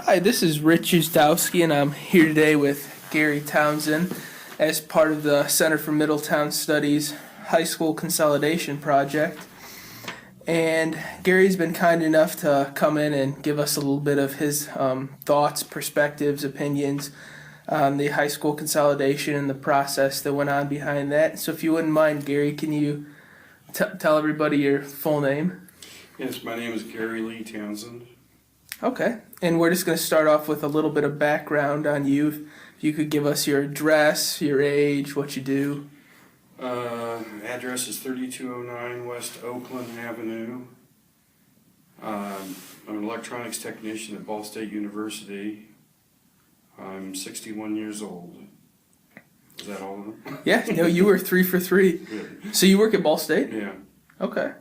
Hi, this is Rich Uzdowski, and I'm here today with Gary Townsend as part of the Center for Middletown Studies High School Consolidation Project. And Gary's been kind enough to come in and give us a little bit of his thoughts, perspectives, opinions on the high school consolidation and the process that went on behind that. So if you wouldn't mind, Gary, can you tell everybody your full name? Yes, my name is Gary Lee Townsend. Okay, and we're just going to start off with a little bit of background on you. If you could give us your address, your age, what you do. Address is 3209 West Oakland Avenue. I'm an electronics technician at Ball State University. I'm 61 years old. Is that all of them? Yeah, no, you were 3 for 3. Good. So you work at Ball State? Yeah. Okay.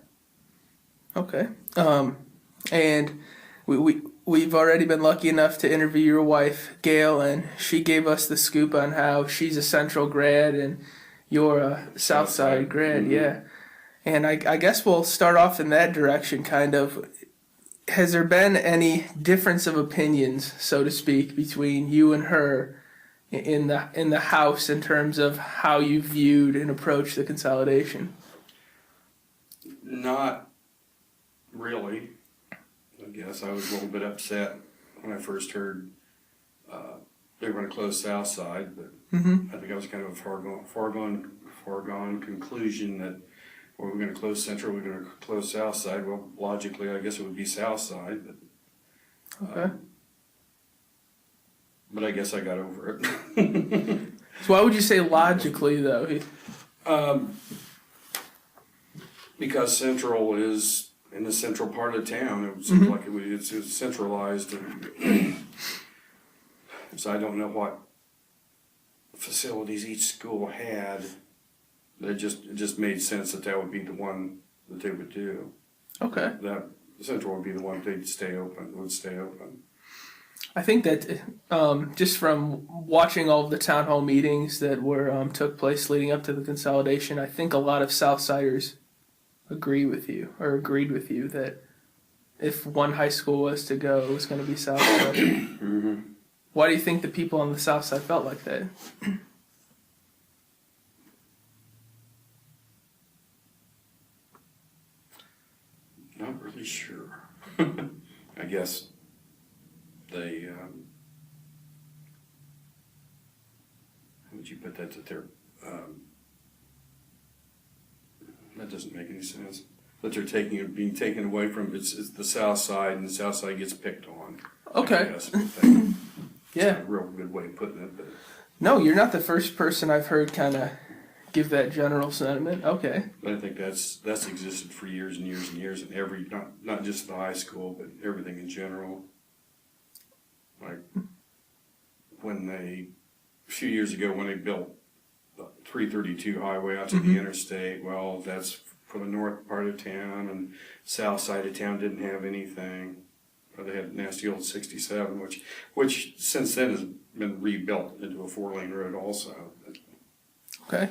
And we've already been lucky enough to interview your wife, Gail, and she gave us the scoop on how she's a Central grad and you're a Southside grad, Mm-hmm. yeah. And I guess we'll start off in that direction, kind of. Has there been any difference of opinions, so to speak, between you and her in the house in terms of how you viewed and approached the consolidation? Not really. I guess I was a little bit upset when I first heard they were going to close Southside, but I think I was kind of a foregone conclusion that we're going to close Central, we're going to close Southside. Well, logically, I guess it would be Southside, Okay. But I guess I got over it. So why would you say logically, though? Because Central is in the central part of town. It seems like it's centralized, so I don't know what facilities each school had. It just made sense that would be the one that they would do. Okay. That Central would be the one would stay open. I think that just from watching all of the town hall meetings that were took place leading up to the consolidation, I think a lot of Southsiders agreed with you that if one high school was to go, it was going to be Southside. Mm-hmm. Why do you think the people on the South Side felt like that? Not really sure. I guess they, how would you put that, that doesn't make any sense. That they're being taken away from, it's the South Side, and the South Side gets picked on. Okay. Yeah. Yeah. A real good way of putting it, but. No, you're not the first person I've heard kind of give that general sentiment. Okay. But I think that's existed for years and years and years in every, not just the high school, but everything in general. Like a few years ago when they built the 332 highway out to the interstate, well, that's for the north part of town, and south side of town didn't have anything. They had nasty old 67, which since then has been rebuilt into a 4-lane road also. Okay.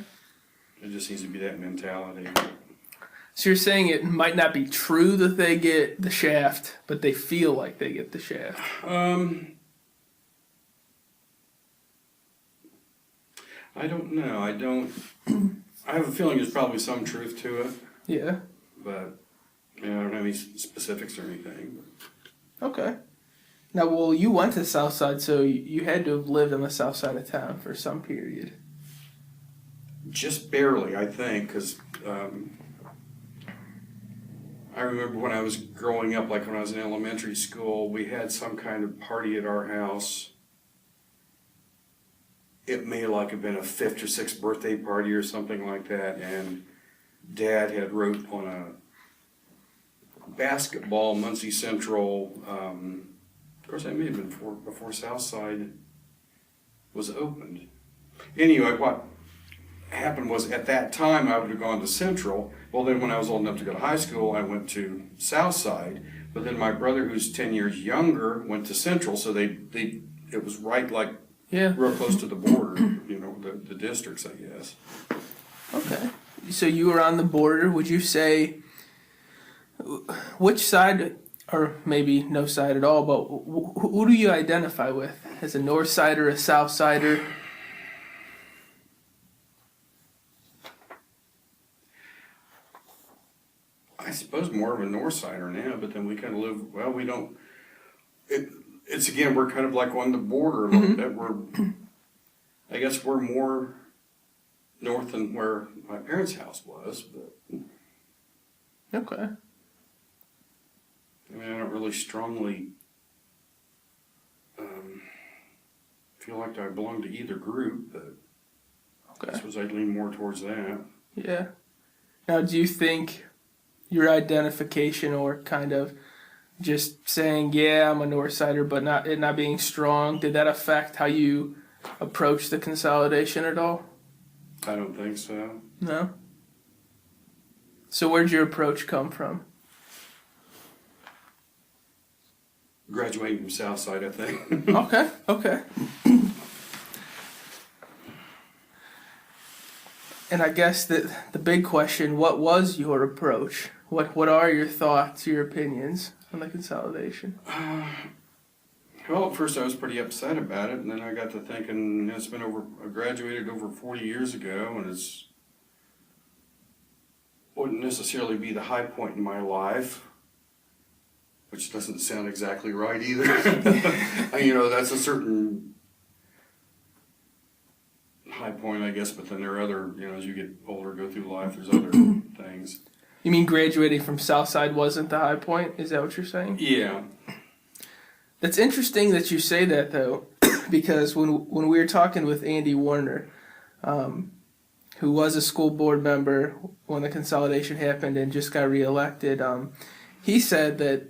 It just seems to be that mentality. So you're saying it might not be true that they get the shaft, but they feel like they get the shaft. I don't know. I have a feeling there's probably some truth to it, Yeah. but I don't have any specifics or anything. Okay. Now, well, you went to the South Side, so you had to have lived on the South Side of town for some period. Just barely, I think, because I remember when I was growing up, like when I was in elementary school, we had some kind of party at our house. It may have been a 5th or 6th birthday party or something like that, and Dad had wrote on a basketball Muncie Central. Of course, that may have been before Southside was opened. Anyway, what happened was at that time I would have gone to Central. Well, then when I was old enough to go to high school, I went to Southside. But then my brother, who's 10 years younger, went to Central, so it was right real close to the border, the districts, I guess. Okay. So you were on the border. Would you say which side or maybe no side at all, but who do you identify with? As a North Sider, a South Sider? I suppose more of a North Sider now, but then we kind of live, well, we don't, it's again, we're kind of like on the border a little bit. I guess we're more north than where my parents' house was, but. Okay. I mean, I don't really strongly feel like I belong to either group, but I suppose I'd lean more towards that. Yeah. Now, do you think your identification, or kind of just saying, yeah, I'm a North Sider, but not being strong, did that affect how you approach the consolidation at all? I don't think so. No? So where'd your approach come from? Graduating from Southside, I think. Okay. And I guess that the big question, what was your approach? What are your thoughts, your opinions on the consolidation? Well, at first I was pretty upset about it, and then I got to thinking, I graduated over 40 years ago, and wouldn't necessarily be the high point in my life, which doesn't sound exactly right either. That's a certain high point, I guess, but then there are other, as you get older, go through life, there's other things. You mean graduating from Southside wasn't the high point? Is that what you're saying? Yeah. That's interesting that you say that, though, because when we were talking with Andy Warner, who was a school board member when the consolidation happened and just got reelected, he said that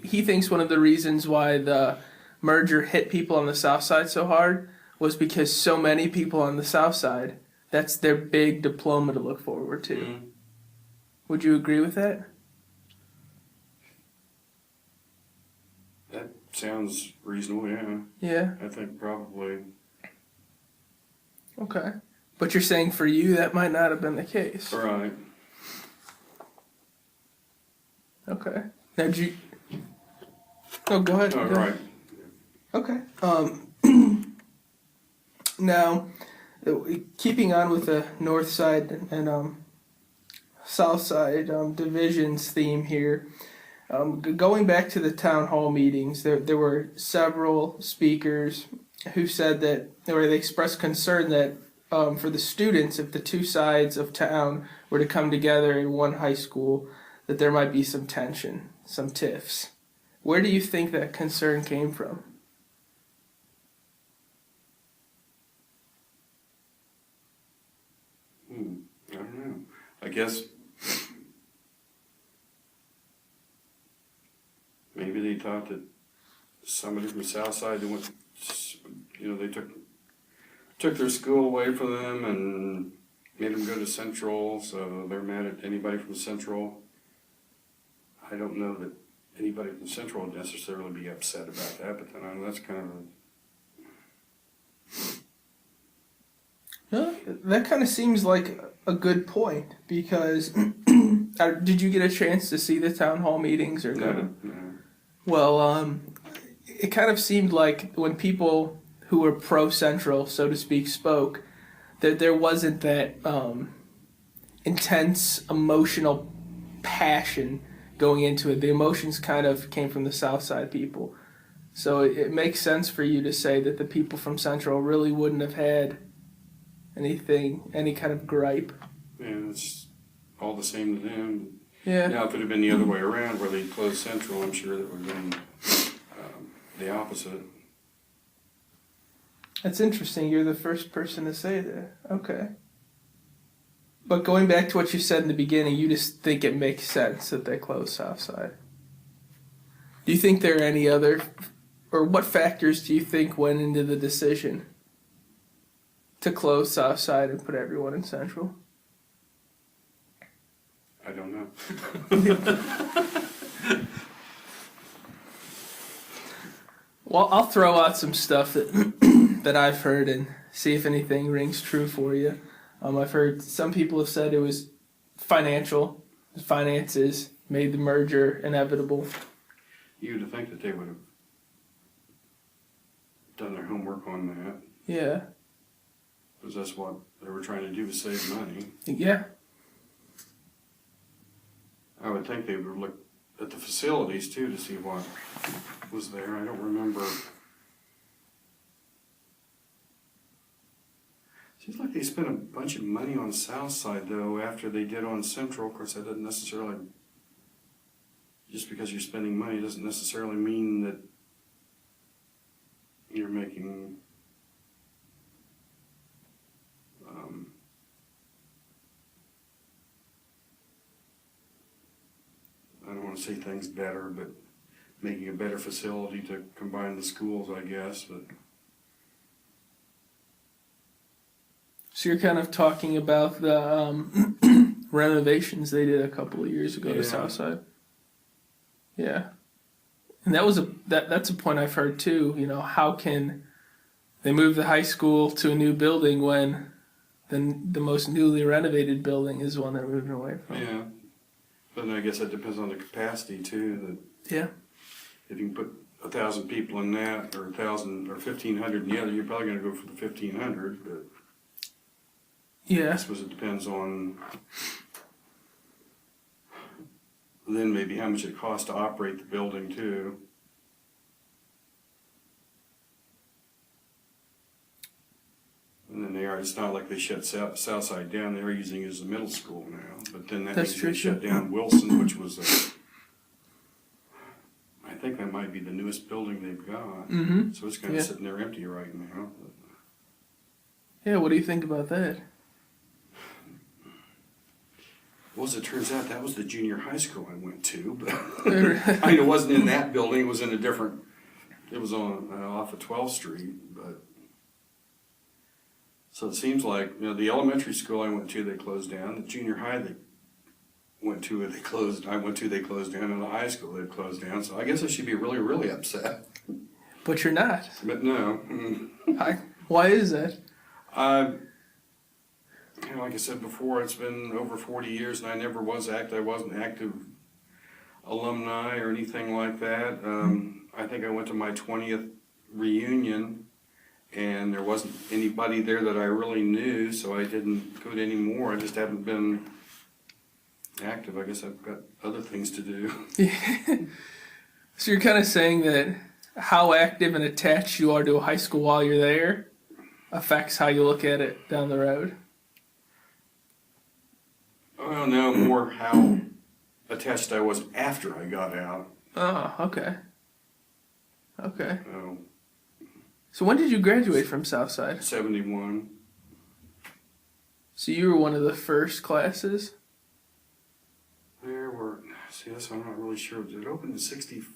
he thinks one of the reasons why the merger hit people on the South Side so hard was because so many people on the South Side, that's their big diploma to look forward to. Mm-hmm. Would you agree with that? That sounds reasonable, yeah. Yeah? I think probably. Okay. But you're saying for you that might not have been the case. Right. Okay. Now, Oh, go ahead. Oh, right. Okay. Now, keeping on with the North Side and South Side divisions theme here, going back to the town hall meetings, there were several speakers who said that, or they expressed concern that for the students, if the two sides of town were to come together in one high school, that there might be some tension, some tiffs. Where do you think that concern came from? I don't know. I guess maybe they thought that somebody from Southside that went, they took their school away from them and made them go to Central, so they're mad at anybody from Central. I don't know that anybody from Central would necessarily be upset about that, but then that's kind of that kind of seems like a good point, because did you get a chance to see the town hall meetings or no. Well, it kind of seemed like when people who were pro-Central, so to speak, spoke, that there wasn't that intense emotional passion going into it. The emotions kind of came from the South Side people. So it makes sense for you to say that the people from Central really wouldn't have had any kind of gripe. Yeah, it's all the same to them. Yeah. Now, if it had been the other way around, where they closed Central, I'm sure that would have been the opposite. That's interesting. You're the first person to say that. Okay. But going back to what you said in the beginning, you just think it makes sense that they closed Southside. Do you think there are any other, or what factors do you think went into the decision to close Southside and put everyone in Central? I don't know. Well, I'll throw out some stuff that I've heard and see if anything rings true for you. I've heard some people have said it was finances. made the merger inevitable. You would think that they would have done their homework on that, Yeah. because that's what they were trying to do, was save money. Yeah. I would think they would look at the facilities too to see what was there. I don't remember. Seems like they spent a bunch of money on Southside though after they did on Central. Of course, that doesn't necessarily, just because you're spending money doesn't necessarily mean that you're making I don't want to say things better, but making a better facility to combine the schools, I guess. But So you're kind of talking about the renovations they did a couple of years ago to Southside. Yeah. And that was that's a point I've heard too. You know, how can they move the high school to a new building when the most newly renovated building is the one they're moving away from? yeah, but I guess that depends on the capacity too. That Yeah. if you can put 1,000 people in that, or 1,000 or 1,500 in the other, you're probably going to go for the 1,500. But Yeah. I suppose it depends on then maybe how much it costs to operate the building too. And then it's not like they shut Southside down, they're using it as a middle school now. But then that That's means true, they shut too. down Wilson, which was I think that might be the newest building they've got. Mm-hmm. So it's kind of sitting there empty right now. Yeah, what do you think about that? Well, as it turns out, that was the junior high school I went to, but I mean, it wasn't in that building. It was in a different. It was on off of 12th Street, but so it seems like the elementary school I went to, they closed down. The junior high they went to, they closed. I went to, they closed down, and the high school they closed down. So I guess I should be really, really upset. But you're not. But no. Why is that? Like I said before, it's been over 40 years, and I never was I wasn't active alumni or anything like that. I think I went to my 20th reunion, and there wasn't anybody there that I really knew, so I didn't go to any more. I just haven't been active. I guess I've got other things to do. So you're kind of saying that how active and attached you are to a high school while you're there affects how you look at it down the road? Well, no, more how attached I was after I got out. Oh, okay. Okay. Oh, So when did you graduate from Southside? 71. So you were one of the first classes? There were, see, that's I'm not really sure. Did it open in 64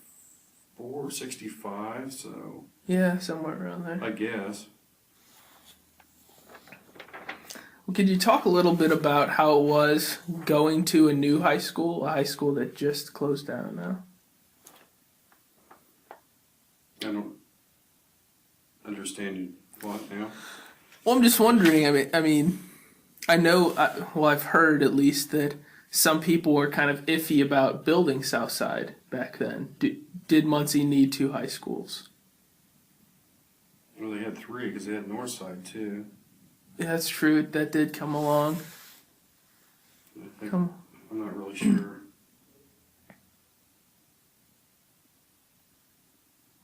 or 65? So Yeah, somewhere around there. I guess. Well, could you talk a little bit about how it was going to a new high school, a high school that just closed down now? I don't understand you what now. Well, I'm just wondering. I know. I've heard at least that some people were kind of iffy about building Southside back then. Did Muncie need two high schools? Well, they had 3 because they had Northside too. Yeah, that's true. That did come along. I think, I'm not really sure.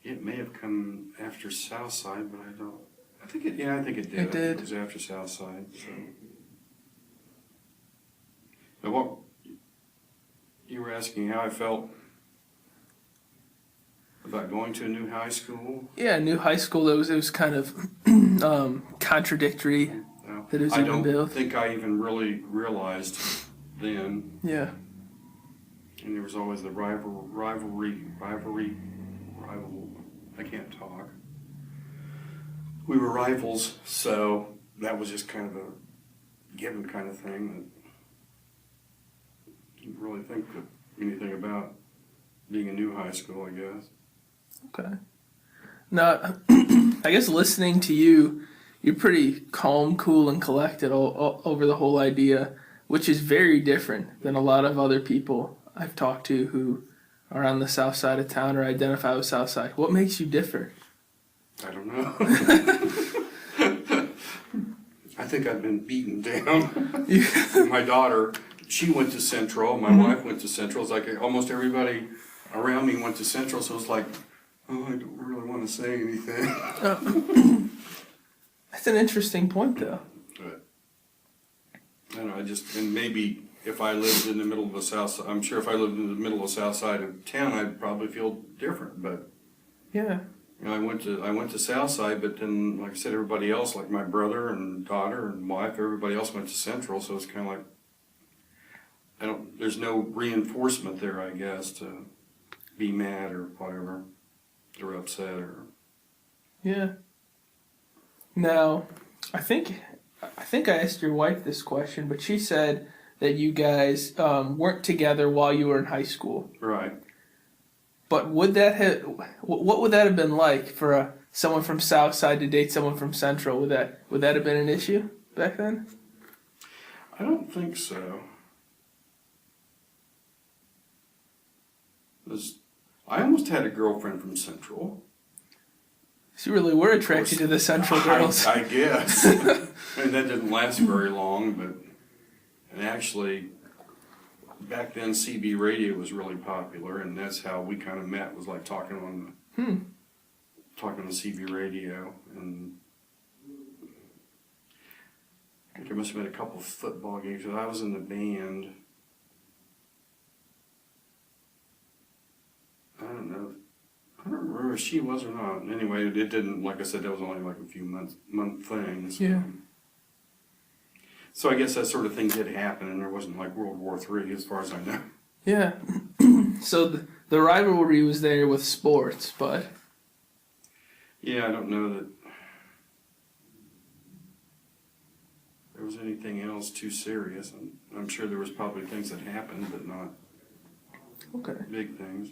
It may have come after Southside, but I don't. I think it. Yeah, I think it did. It did. It was after Southside. So. But what you were asking how I felt about going to a new high school? Yeah, new high school. It was kind of contradictory that it was I even don't built. think I even really realized then. Yeah. And there was always the rivalry. I can't talk. We were rivals, so that was just kind of a given kind of thing. That didn't really think anything about being a new high school, I guess. Okay. Now, I guess listening to you, you're pretty calm, cool, and collected all over the whole idea, which is very different than a lot of other people I've talked to who are on the south side of town or identify with Southside. What makes you different? I don't know. I think I've been beaten down. My daughter, she went to Central. My wife went to Central. It's like almost everybody around me went to Central, so it's like, oh, I don't really want to say anything. That's an interesting point, though. But I don't know, and maybe if I lived in the middle of the south side, I'm sure if I lived in the middle of the south side of town, I'd probably feel different. But yeah, you know, I went to Southside, but then, like I said, everybody else, like my brother and daughter and wife, everybody else went to Central. So it's kind of like there's no reinforcement there, I guess, to be mad or whatever, or upset or. Yeah. Now, I think I asked your wife this question, but she said that you guys weren't together while you were in high school. Right. But what would that have been like for someone from Southside to date someone from Central? Would that have been an issue back then? I don't think so. I almost had a girlfriend from Central. So you really were attracted to the Central girls. I guess. I mean, that didn't last very long, and actually, back then CB radio was really popular, and that's how we kind of met, was like talking on the CB radio, and I think I must have been a couple of football games, because I was in the band. I don't know. I don't remember if she was or not. Anyway, it didn't, like I said, that was only like a few month things. Yeah. So I guess that sort of thing did happen, and there wasn't like World War III as far as I know. Yeah. So the rivalry was there with sports, but. Yeah, I don't know that there was anything else too serious. I'm sure there was probably things that happened, but not big things.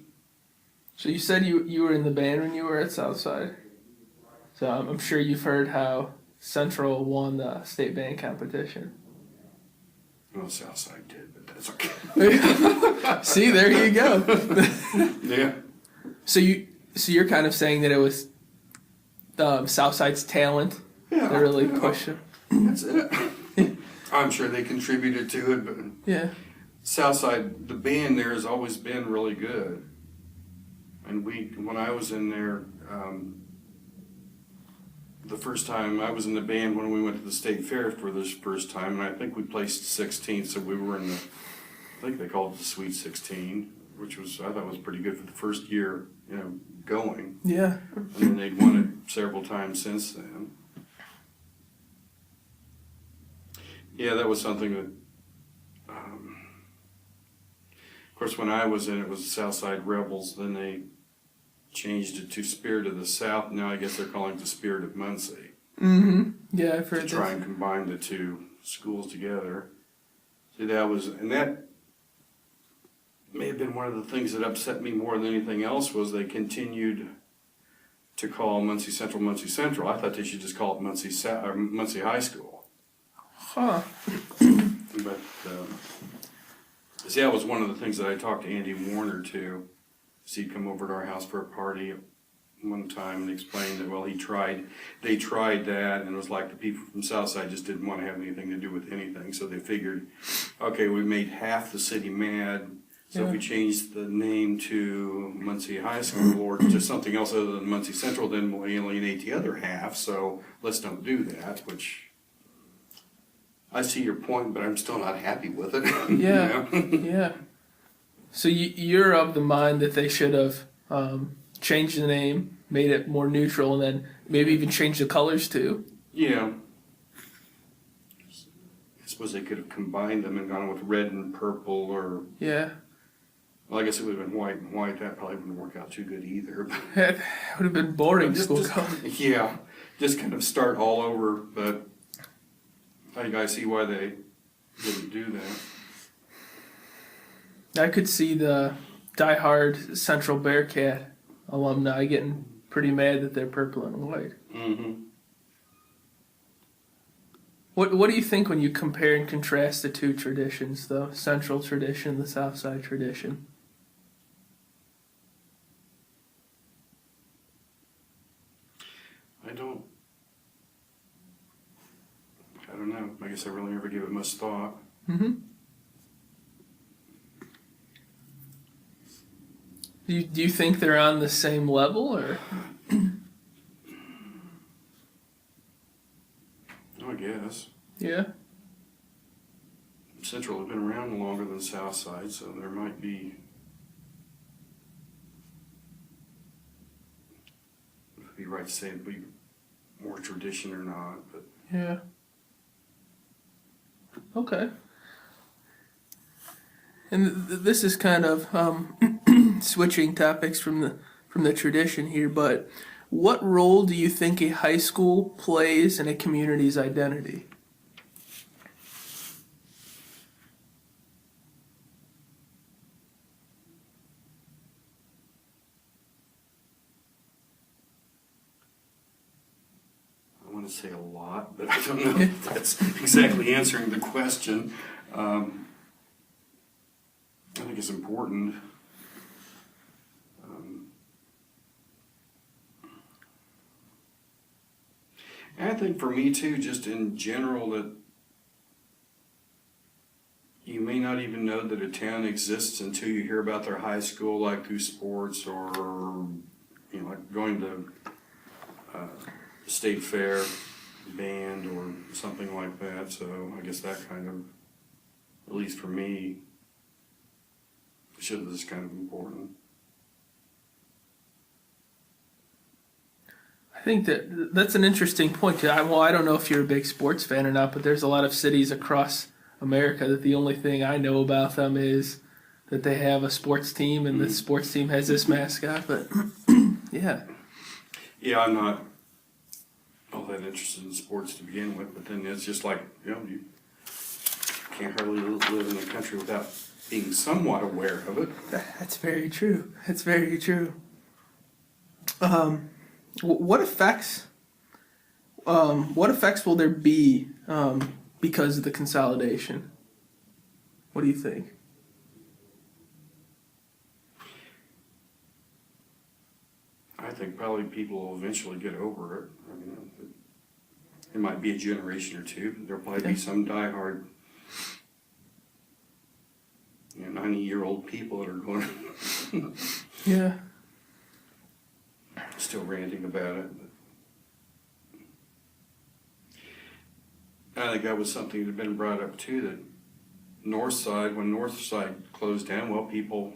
So you said you were in the band when you were at Southside. So I'm sure you've heard how Central won the state band competition. Well, Southside did, but that's okay. See, there you go. Yeah. So you're kind of saying that it was Southside's talent that really pushed it. That's it. I'm sure they contributed to it, but yeah, Southside, the band there has always been really good. And when I was in there, the first time I was in the band when we went to the state fair for this first time, and I think we placed 16th, so we were in I think they called it the Sweet 16, which I thought was pretty good for the first year, going. Yeah. And then they'd won it several times since then. Yeah, that was something that, of course, when I was in it was Southside Rebels, then they changed it to Spirit of the South. Now I guess they're calling it the Spirit of Muncie. Mm-hmm. Yeah, I've heard that. To try and combine the two schools together. See, that may have been one of the things that upset me more than anything else was they continued to call Muncie Central Muncie Central. I thought they should just call it Muncie High School. Huh. But see, that was one of the things that I talked to Andy Warner too. He'd come over to our house for a party one time and explained that, well, they tried that, and it was like the people from Southside just didn't want to have anything to do with anything, so they figured, okay, we made half the city mad, so if we changed the name to Muncie High School or to something else other than Muncie Central, then we'll alienate the other half, so let's don't do that, which I see your point, but I'm still not happy with it. Yeah, yeah. So you're of the mind that they should have changed the name, made it more neutral, and then maybe even changed the colors too? Yeah. I suppose they could have combined them and gone with red and purple, or... Yeah. Well, I guess it would have been white and white. That probably wouldn't work out too good either. It would have been boring school. Yeah, just kind of start all over, but I see why they didn't do that. I could see the diehard Central Bearcat alumni getting pretty mad that they're purple and white. Mm-hmm. What do you think when you compare and contrast the two traditions, the Central tradition, the Southside tradition? I don't know. I guess I really never gave it much thought. Mm-hmm. Do you think they're on the same level, or? I guess. Yeah. Central have been around longer than Southside, so there might be. It'd be right to say it'd be more tradition or not, but. Yeah. Okay. And this is kind of switching topics from the tradition here, but what role do you think a high school plays in a community's identity? I want to say a lot, but I don't know if that's exactly answering the question. I think it's important. And I think for me too, just in general, that you may not even know that a town exists until you hear about their high school, like through sports or, like going to state fair, band, or something like that. So I guess that kind of, at least for me, is kind of important. I think that's an interesting point. I don't know if you're a big sports fan or not, but there's a lot of cities across America that the only thing I know about them is that they have a sports team and the sports team has this mascot. But yeah. Yeah, I'm not all that interested in sports to begin with, but then it's just like, you can't hardly live in a country without being somewhat aware of it. That's very true. That's very true. What effects will there be because of the consolidation? What do you think? I think probably people will eventually get over it. I mean, it might be a generation or two. There'll probably be some diehard 90-year-old people that are going Yeah. still ranting about it. But I think that was something that had been brought up too, that when Northside closed down, well, people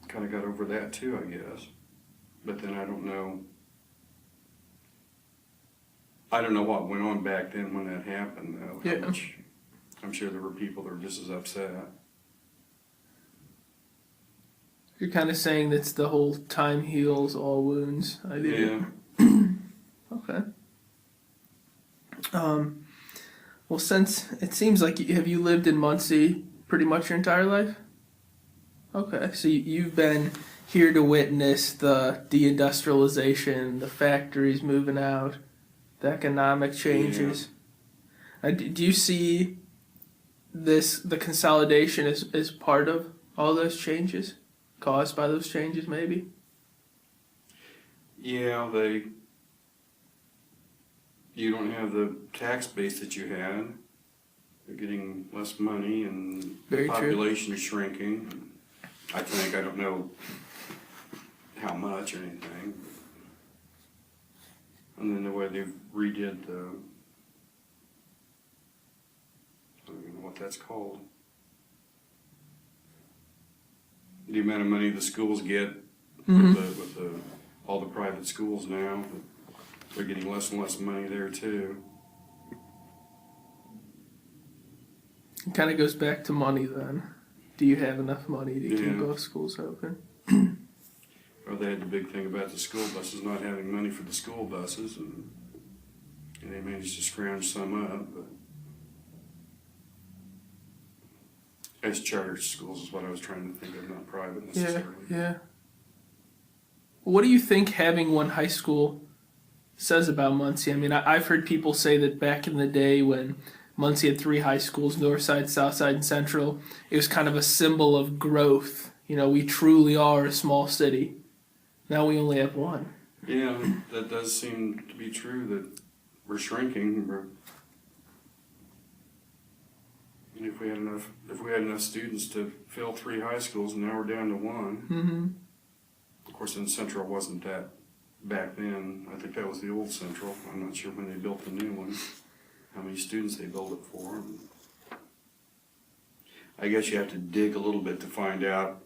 kind of got over that too, I guess. But then I don't know what went on back then when that happened, though. Yeah. I'm sure there were people that were just as upset. You're kind of saying that's the whole time heals all wounds idea. Yeah. Okay. Well, since it seems like have you lived in Muncie pretty much your entire life? Okay, so you've been here to witness the deindustrialization, the factories moving out, the economic changes. Yeah. Do you see the consolidation as part of all those changes, caused by those changes, maybe? Yeah, you don't have the tax base that you had. You're getting less money, and the population is shrinking. I think, I don't know how much or anything. And then the way they redid I don't even know what that's called. The amount of money the schools get with all the private schools now, they're getting less and less money there too. It kind of goes back to money then. Do you have enough money to keep both schools open? Or they had the big thing about the school buses not having money for the school buses, and they managed to scrounge some up. But as charter schools is what I was trying to think of, not private necessarily. Yeah. What do you think having one high school says about Muncie. I mean, I've heard people say that back in the day when Muncie had 3 high schools, Northside, Southside, and Central, it was kind of a symbol of growth. You know, we truly are a small city. Now we only have 1. Yeah, that does seem to be true, that we're shrinking. And if we had enough students to fill 3 high schools, and now we're down to 1. Mm-hmm. Of course, in Central wasn't that back then. I think that was the old Central. I'm not sure when they built the new one, how many students they built it for. I guess you have to dig a little bit to find out.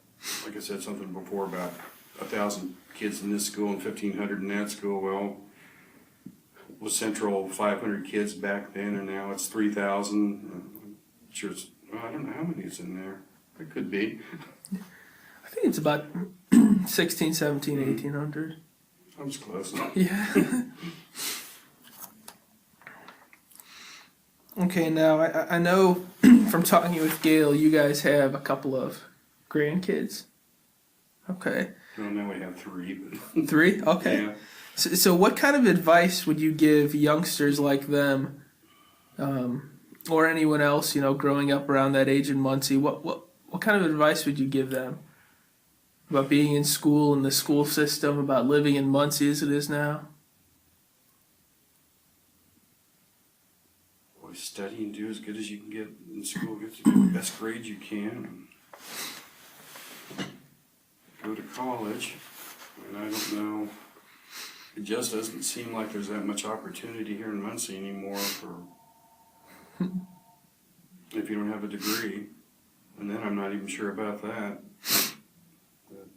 Like I said something before about 1,000 kids in this school and 1,500 in that school. Well, was Central 500 kids back then, and now it's 3,000? Sure, I don't know how many is in there. It could be. I think it's about 16, 17, 1,800. I was close. Yeah. Okay, now I know from talking with Gail, you guys have a couple of grandkids. Okay. Well, now we have 3. But 3? Okay. yeah. So what kind of advice would you give youngsters like them, or anyone else, you know, growing up around that age in Muncie? What kind of advice would you give them about being in school and the school system, about living in Muncie as it is now? Boy, study and do as good as you can get in school. Get the best grades you can. Go to college. And I don't know. It just doesn't seem like there's that much opportunity here in Muncie anymore for if you don't have a degree. And then I'm not even sure about that. But,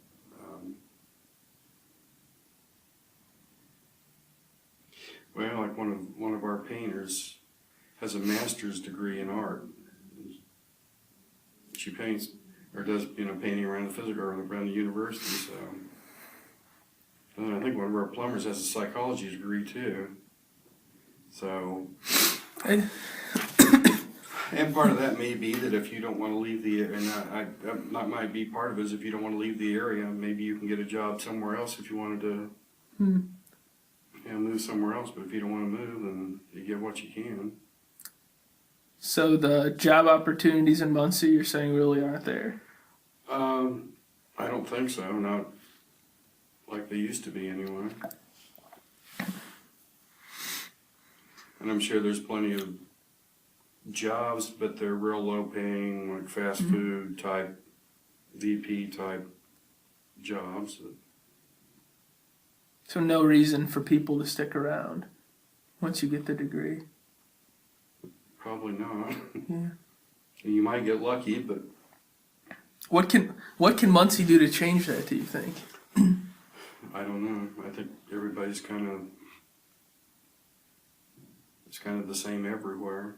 well, like one of our painters has a master's degree in art. She paints or does painting around the physical or around the university. So, and I think one of our plumbers has a psychology degree too. So. And part of that may be that if you don't want to leave the, and that might be part of it, is if you don't want to leave the area, maybe you can get a job somewhere else if you wanted to move somewhere else. But if you don't want to move, then you get what you can. So the job opportunities in Muncie, you're saying, really aren't there? I don't think so. Not like they used to be anyway. And I'm sure there's plenty of jobs, but they're real low paying, like fast food type, VP type jobs. So no reason for people to stick around once you get the degree? Probably not. Yeah. You might get lucky, but what can Muncie do to change that, do you think? I don't know. I think everybody's it's kind of the same everywhere.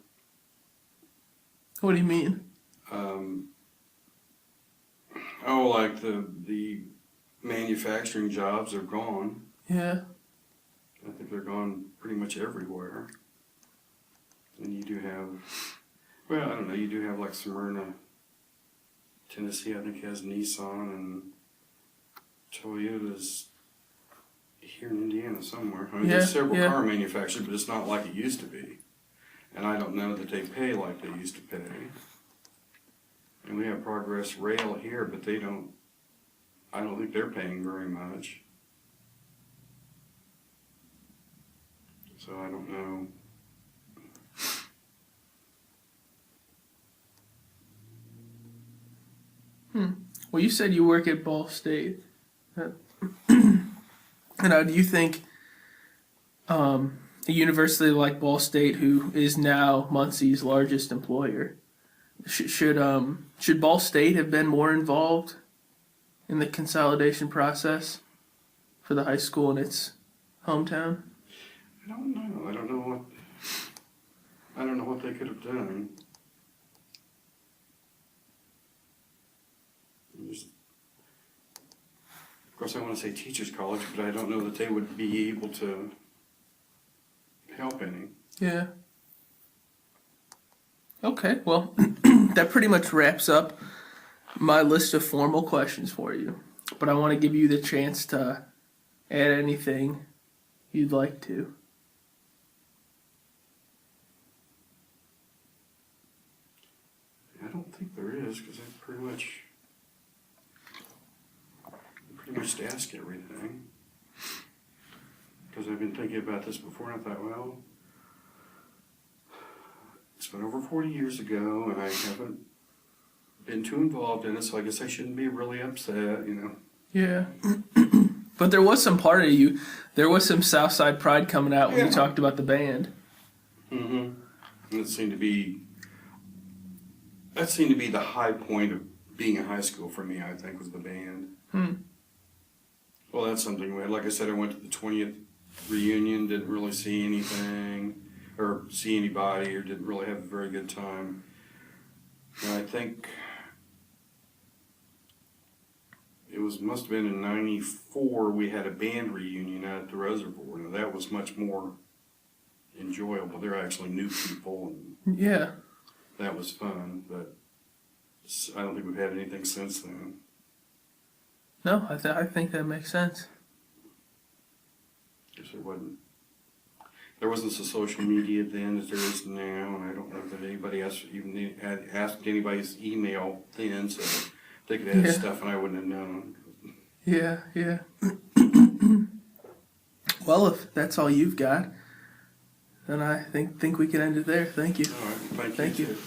What do you mean? Like the manufacturing jobs are gone. Yeah. I think they're gone pretty much everywhere. And you do have, well, I don't know, you do have like Smyrna, Tennessee, I think has Nissan, and Toyota's here in Indiana somewhere. I mean, there's several car manufacturers, but it's not like it used to be. And I don't know that they pay like they used to pay. And we have Progress Rail here, but I don't think they're paying very much. So I don't know. Well, you said you work at Ball State. And do you think a university like Ball State, who is now Muncie's largest employer, should Ball State have been more involved in the consolidation process for the high school in its hometown? I don't know. I don't know what they could have done. Of course, I want to say teachers' college, but I don't know that they would be able to help any. Yeah. Okay, well, that pretty much wraps up my list of formal questions for you. But I want to give you the chance to add anything you'd like to? I don't think there is, because I pretty much asked everything. Because I've been thinking about this before, and I thought, well, it's been over 40 years ago, and I haven't been too involved in it, so I guess I shouldn't be really upset, you know. Yeah. But there was some part of you, there was some Southside pride coming out when you talked about the band. Mm-hmm. And that seemed to be the high point of being in high school for me, I think, was the band. Well, that's something we had. Like I said, I went to the 20th reunion, didn't really see anything, or see anybody, or didn't really have a very good time. And I think it must have been in '94 we had a band reunion out at the reservoir. Now that was much more enjoyable. There were actually new people, and Yeah. that was fun. But I don't think we've had anything since then. No, I think that makes sense. Because there wasn't the social media then as there is now, and I don't know that anybody else even had asked anybody's email then, so they could add stuff and I wouldn't have known. Yeah, yeah. Well, if that's all you've got, then I think we can end it there. Thank you. All right, thank Thank you. you. Too.